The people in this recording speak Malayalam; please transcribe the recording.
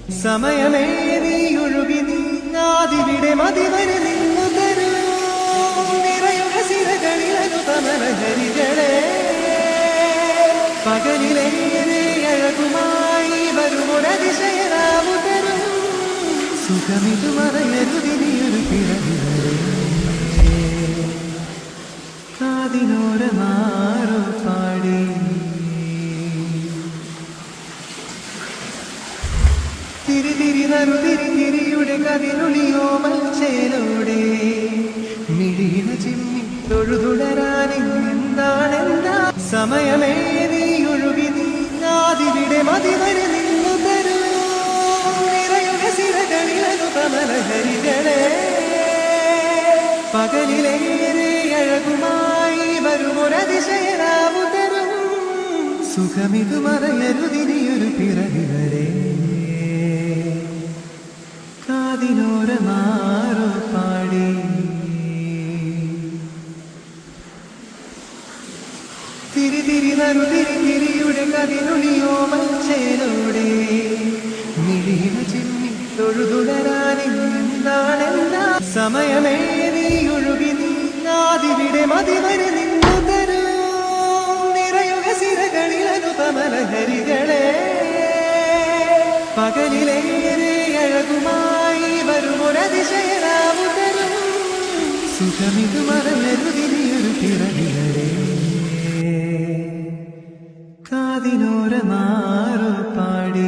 സമയമേ നീ ഒഴുകി നീങ്ങാതിവിടെ മതിവരെ നിന്നു തരൂ നിറയുക സിരകളിലു തമലഹരികളെ പകലിലേറെ അഴകുമായി വരുമൊരതിശയനാവു തരും സുഖമിതു മറയരുതിനിയൊരു പിറവിവരെ കാതിനോരമാറു പാടി തിരിതിരി നറുതിരിതിരിയുടെ കതിരൊളിയോ മൽച്ചേലോടെ മിഴിന ചിമ്മി തൊഴുതുടരാനെന്താണെന്താ സമയമേ നീ ഒഴുകി നീങ്ങാതിവിടെ മതിവരെ നിന്നു തരൂ നിറയുക സിരകളിലു കമലഹരികളെ പകലിലേറെ അഴകുമായി വരുമൊരതിശയനാവു തരും സുഖമിതു മറയരുതിനിയൊരു പിറവിവരെ കാതിനോരമാറു പാടി തിരിതിരി നറുതിരിതിരിയുടെ കതിരൊളിയോ മൽച്ചേലോടെ മിഴിന ചിമ്മി തൊഴുതുടരാനെന്താണെന്താ സമയമേ നീ ഒഴുകി നീങ്ങാതിവിടെ മതിവരെ നിന്നു തരൂ നിറയുക സിരകളിലു കമലഹരികളെ പകലിലേറെ അഴകുമായി വരുമൊരതിശയനാവു തരും സുഖമിതു മറയരുതിനിയൊരു പിറവിവരെ കാതിനോരമാറു പാടി